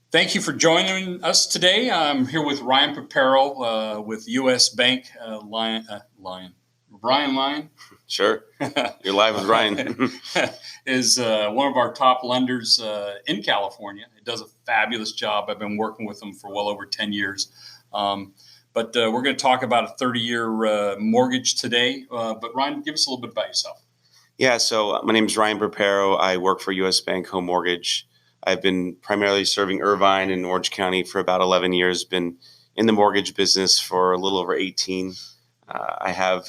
Thank you for joining us today. I'm here with Ryan Purpero with U.S. Bank Brian Lyon. Sure. You're live with Ryan. is one of our top lenders in California. He does a fabulous job. I've been working with him for well over 10 years. But we're going to talk about a 30-year mortgage today. But Ryan, give us a little bit about yourself. Yeah, so my name is Ryan Purpero. I work for U.S. Bank Home Mortgage. I've been primarily serving Irvine and Orange County for about 11 years, been in the mortgage business for a little over 18. I have,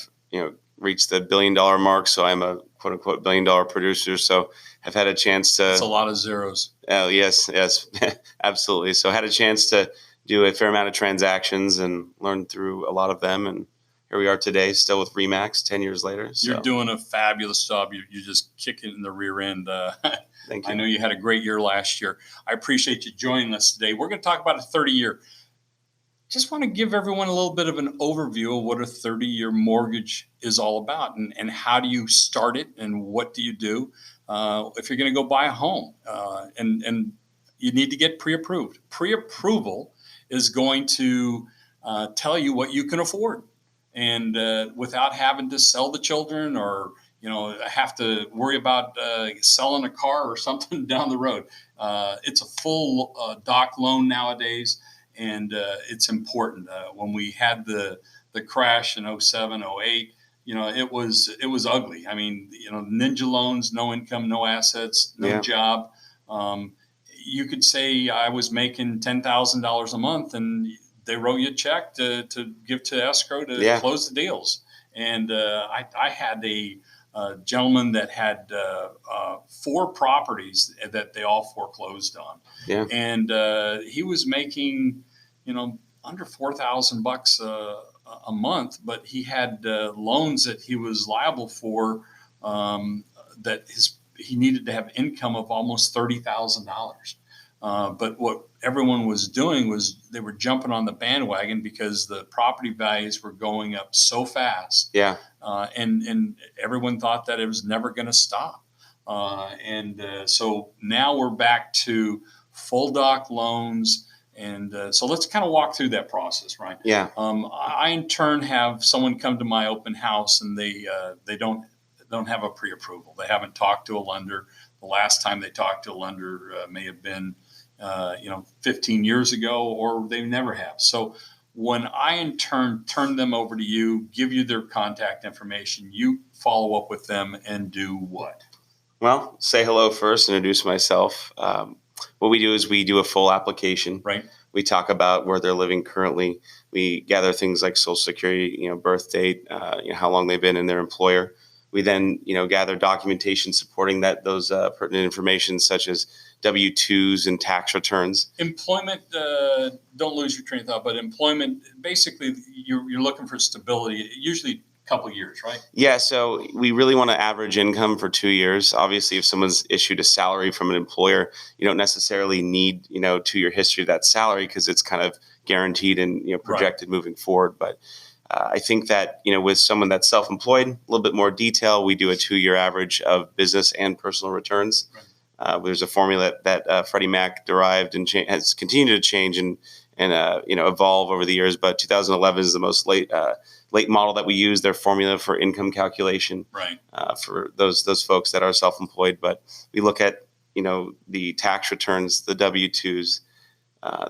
reached the $1 billion mark, so I'm a quote-unquote $1 billion producer, so I've had a chance to... That's a lot of zeros. Oh, yes, absolutely. So I had a chance to do a fair amount of transactions and learn through a lot of them, and here we are today, still with RE/MAX 10 years later. So. You're doing a fabulous job. You're just kicking in the rear end. Thank you. I know you had a great year last year. I appreciate you joining us today. We're going to talk about a 30-year. Just want to give everyone a little bit of an overview of what a 30-year mortgage is all about and how do you start it and what do you do if you're going to go buy a home. And you need to get pre-approved. Pre-approval is going to tell you what you can afford. And without having to sell the children or, have to worry about selling a car or something down the road. It's a full doc loan nowadays, and it's important. When we had the crash in 07, 08, it was ugly. I mean, ninja loans, no income, no assets, no job. You could say I was making $10,000 a month and they wrote you a check to give to escrow to close the deals. And I had a gentleman that had 4 properties that they all foreclosed on. Yeah. And he was making, under $4,000 a month, but he had loans that he was liable for that he needed to have income of almost $30,000. But what everyone was doing was they were jumping on the bandwagon because the property values were going up so fast. Yeah. And everyone thought that it was never going to stop. So now we're back to full doc loans. And so let's kind of walk through that process, right? Yeah. I in turn have someone come to my open house and they don't have a pre-approval. They haven't talked to a lender. The last time they talked to a lender may have been 15 years ago, or they never have. So when I in turn turn them over to you, give you their contact information, you follow up with them and do what? Well, say hello first, introduce myself. What we do is we do a full application. Right. We talk about where they're living currently. We gather things like Social Security, birth date, how long they've been in their employer. We then, gather documentation supporting those pertinent information, such as W-2s and tax returns. Employment, don't lose your train of thought, but employment, basically, you're looking for stability, usually a couple of years, right? Yeah, so we really want to average income for 2 years. Obviously, if someone's issued a salary from an employer, you don't necessarily need, 2-year history of that salary because it's kind of guaranteed and, projected moving forward. But I think that, with someone that's self-employed, a little bit more detail, we do a 2-year average of business and personal returns. Right. There's a formula that Freddie Mac derived and has continued to change and evolve over the years. But 2011 is the most late model that we use, their formula for income calculation. Right. For those folks that are self-employed. But we look at, the tax returns, the W-2s,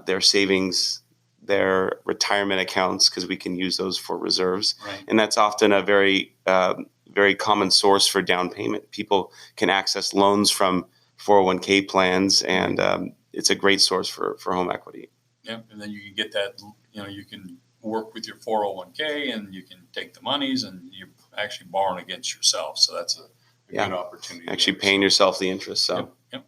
their savings, their retirement accounts, because we can use those for reserves. Right. And that's often a very, very common source for down payment. People can access loans from 401k plans, and it's a great source for home equity. Yeah, and then you can get that, you can work with your 401k and you can take the monies and you're actually borrowing against yourself. So that's a good opportunity. Actually paying yourself the interest. So. Yep.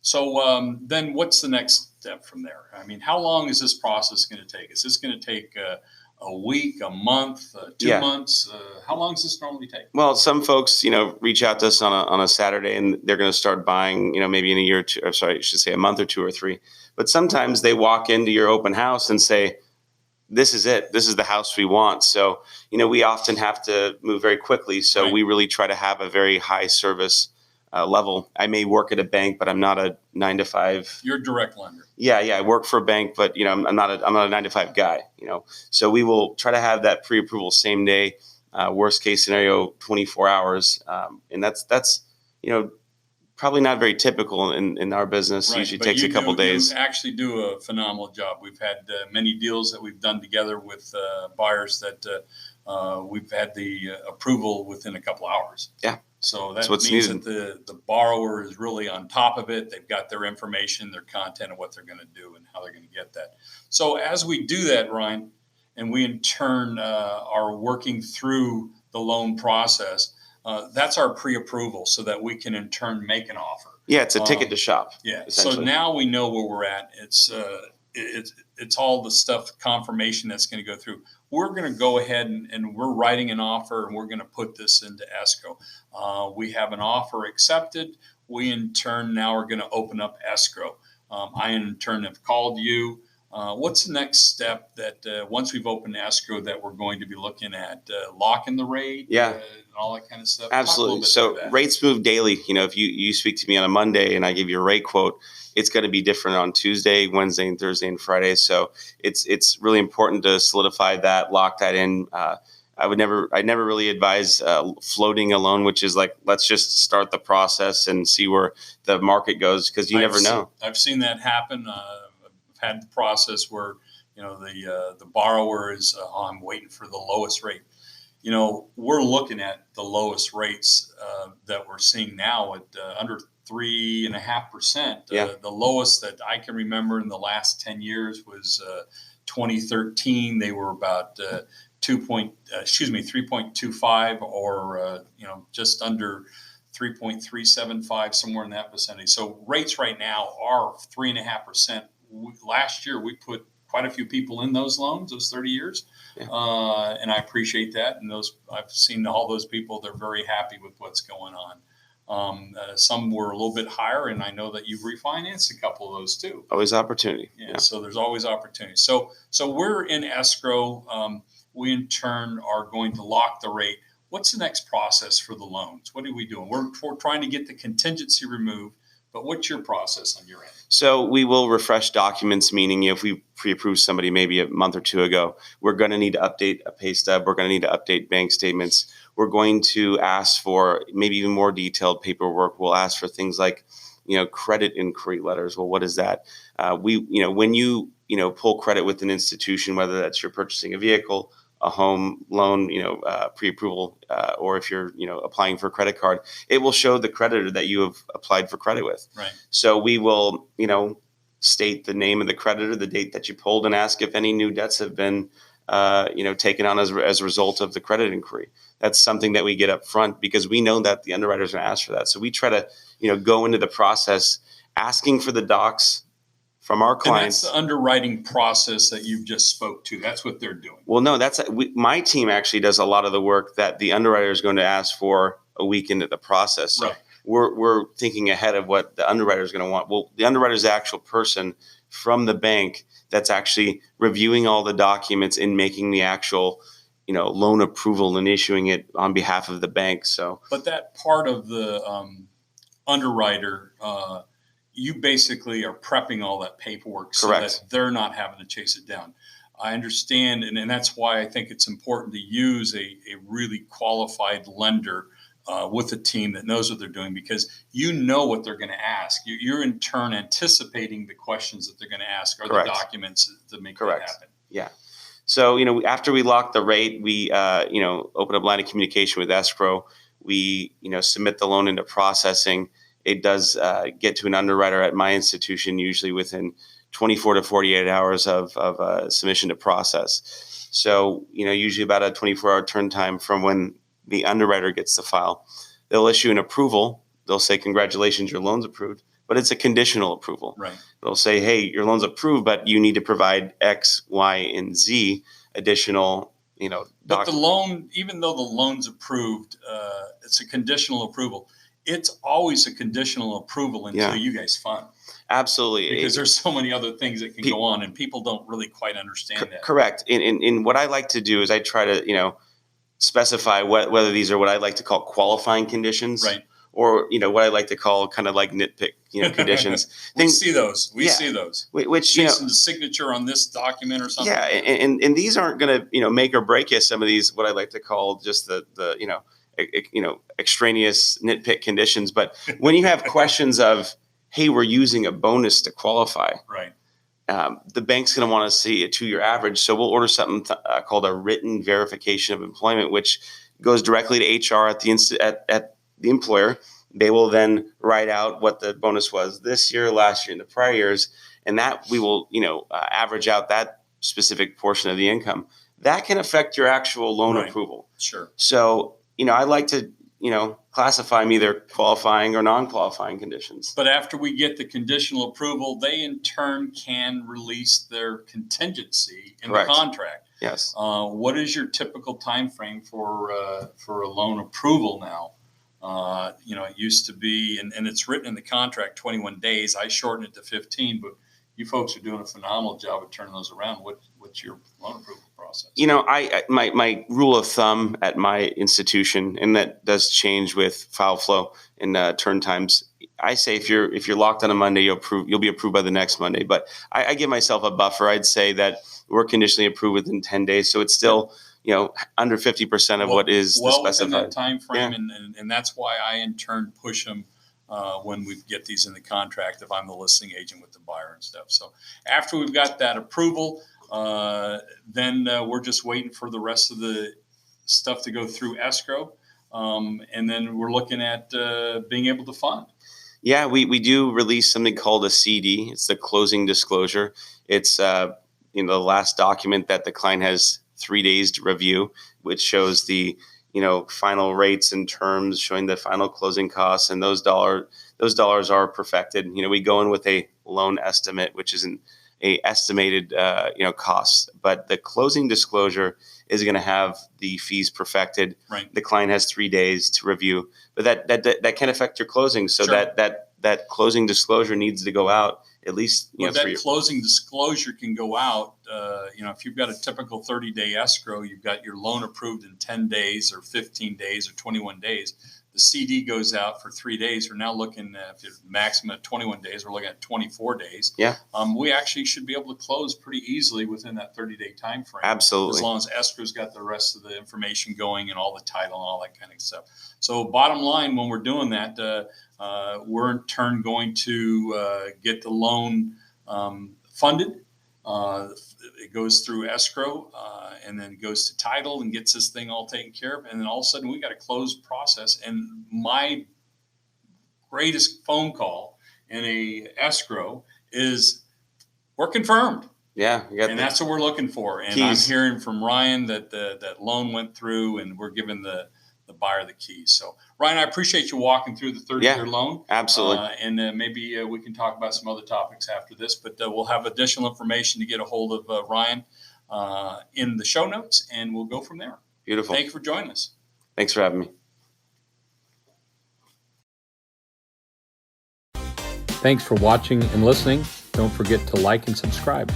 So then what's the next step from there? I mean, how long is this process going to take? Is this going to take a week, a month, 2 months? How long does this normally take? Well, some folks, reach out to us on a Saturday and they're going to start buying, maybe in a year or two, I should say a month or 2 or 3. But sometimes they walk into your open house and say, this is it. This is the house we want. So, we often have to move very quickly. So we really try to have a very high service level. I may work at a bank, but I'm not a 9 to 5. You're a direct lender. Yeah, I work for a bank, but I'm not a 9 to 5 guy. So we will try to have that pre-approval same day. Worst case scenario, 24 hours, and that's probably not very typical in our business. Right. Usually But takes a couple days. You actually do a phenomenal job. We've had many deals that we've done together with buyers that we've had the approval within a couple hours. Yeah. So that what's means needed. that the borrower is really on top of it. They've got their information, their content, and what they're going to do and how they're going to get that. So as we do that, Ryan, and we in turn are working through the loan process, that's our pre-approval so that we can in turn make an offer. Yeah, it's a ticket to shop. Yeah. So now we know where we're at. It's all the stuff, confirmation that's going to go through. We're going to go ahead and we're writing an offer and we're going to put this into escrow. We have an offer accepted. We in turn now are going to open up escrow. I in turn have called you. What's the next step that once we've opened escrow that we're going to be looking at? Locking the rate? Yeah. And all that kind of stuff? Absolutely. So rates move daily. If you speak to me on a Monday and I give you a rate quote, it's going to be different on Tuesday, Wednesday, and Thursday and Friday. So it's really important to solidify that, lock that in. I never really advise floating a loan, which is like, let's just start the process and see where the market goes, because you never know. I've seen that happen. I've had the process where the borrower is I'm waiting for the lowest rate. We're looking at the lowest rates that we're seeing now at under 3.5%. The lowest that I can remember in the last 10 years was 2013. They were about 3.25 or just under 3.375, somewhere in that vicinity. So rates right now are 3.5%. Last year we put quite a few people in those loans, those 30 years. Yeah. And I appreciate that. And I've seen all those people, they're very happy with what's going on. Some were a little bit higher, and I know that you've refinanced a couple of those too. Always opportunity. Yeah. So there's always opportunity. So we're in escrow. We in turn are going to lock the rate. What's the next process for the loans? What are we doing? We're trying to get the contingency removed. But what's your process on your end? So we will refresh documents, meaning if we pre-approved somebody maybe a month or two ago, we're going to need to update a pay stub. We're going to need to update bank statements. We're going to ask for maybe even more detailed paperwork. We'll ask for things like, credit inquiry letters. Well, what is that? When you pull credit with an institution, whether that's you're purchasing a vehicle, a home loan, pre-approval, or if you're, applying for a credit card, it will show the creditor that you have applied for credit with. Right. So we will, state the name of the creditor, the date that you pulled, and ask if any new debts have been, taken on as a result of the credit inquiry. That's something that we get up front because we know that the underwriter is going to ask for that. So we try to, go into the process asking for the docs from our clients. And that's the underwriting process that you've just spoke to. That's what they're doing. Well, no, my team actually does a lot of the work that the underwriter is going to ask for a week into the process. So right. We're thinking ahead of what the underwriter is going to want. Well, the underwriter is the actual person from the bank that's actually reviewing all the documents and making the actual, loan approval and issuing it on behalf of the bank. So, but that part of the underwriter, you basically are prepping all that paperwork so Correct. that they're not having to chase it down. I understand, and that's why I think it's important to use a really qualified lender with a team that knows what they're doing, because you know what they're going to ask. You're in turn anticipating the questions that they're going to ask or Correct. the documents to make Correct. that happen. Yeah. So, after we lock the rate, we, open up line of communication with escrow. We, submit the loan into processing. It does get to an underwriter at my institution, usually within 24 to 48 hours of submission to process. So, usually about a 24-hour turn time from when the underwriter gets the file. They'll issue an approval. They'll say, congratulations, your loan's approved. But it's a conditional approval. Right. They'll say, hey, your loan's approved, but you need to provide X, Y, and Z additional, But the loan, even though the loan's approved, it's a conditional approval. It's always a conditional approval until you guys fund. Absolutely. Because there's so many other things that can go on, and people don't really quite understand that. Correct. And what I like to do is I try to, specify whether these are what I like to call qualifying conditions. Right. or what I like to call kind of like nitpick conditions. We see those. We see those. Which Jason's signature on this document or something. Yeah, and these aren't going to make or break you. Some of these, what I like to call just the extraneous nitpick conditions. But when you have questions of, hey, we're using a bonus to qualify, right? The bank's going to want to see a 2-year average. So we'll order something called a written verification of employment, which goes directly to HR at the employer. They will then write out what the bonus was this year, last year, and the prior years, and that we will average out that specific portion of the income. That can affect your actual loan approval. Sure. So I like to classify them either qualifying or non-qualifying conditions. But after we get the conditional approval, they in turn can release their contingency in the contract. Yes. What is your typical time frame for a loan approval now? It used to be, and it's written in the contract, 21 days. I shortened it to 15, but you folks are doing a phenomenal job of turning those around. What's your loan approval process? My rule of thumb at my institution, and that does change with file flow and turn times. I say if you're locked on a Monday, you'll be approved by the next Monday. But I give myself a buffer. I'd say that we're conditionally approved within 10 days, so it's still under 50% of what is the specified within that time frame, and that's why I in turn push them when we get these in the contract if I'm the listing agent with the buyer and stuff. So after we've got that approval, then we're just waiting for the rest of the stuff to go through escrow, and then we're looking at being able to fund. Yeah, we do release something called a CD. It's the closing disclosure. It's the last document that the client has 3 days to review, which shows the final rates and terms, showing the final closing costs, and those dollars are perfected. We go in with a loan estimate, which is a estimated costs, but the closing disclosure is going to have the fees perfected. Right. The client has 3 days to review, but that can affect your closing. So sure. that closing disclosure needs to go out at least. That closing disclosure can go out. If you've got a typical 30-day escrow, you've got your loan approved in 10 days or 15 days or 21 days. The CD goes out for 3 days. We're now looking at maximum at 21 days. We're looking at 24 days. Yeah. We actually should be able to close pretty easily within that 30-day time frame. Absolutely. As long as escrow's got the rest of the information going and all the title and all that kind of stuff. So bottom line, when we're doing that, we're in turn going to get the loan funded. It goes through escrow and then goes to title and gets this thing all taken care of. And then all of a sudden we got a closed process. And my greatest phone call in a escrow is we're confirmed. Yeah. And that's what we're looking for. And keys. I'm hearing from Ryan that that loan went through and we're giving the buyer the keys. So Ryan, I appreciate you walking through the 30-year loan. Absolutely. And maybe we can talk about some other topics after this, but we'll have additional information to get a hold of Ryan in the show notes, and we'll go from there. Beautiful. Thank you for joining us. Thanks for having me. Thanks for watching and listening. Don't forget to like and subscribe.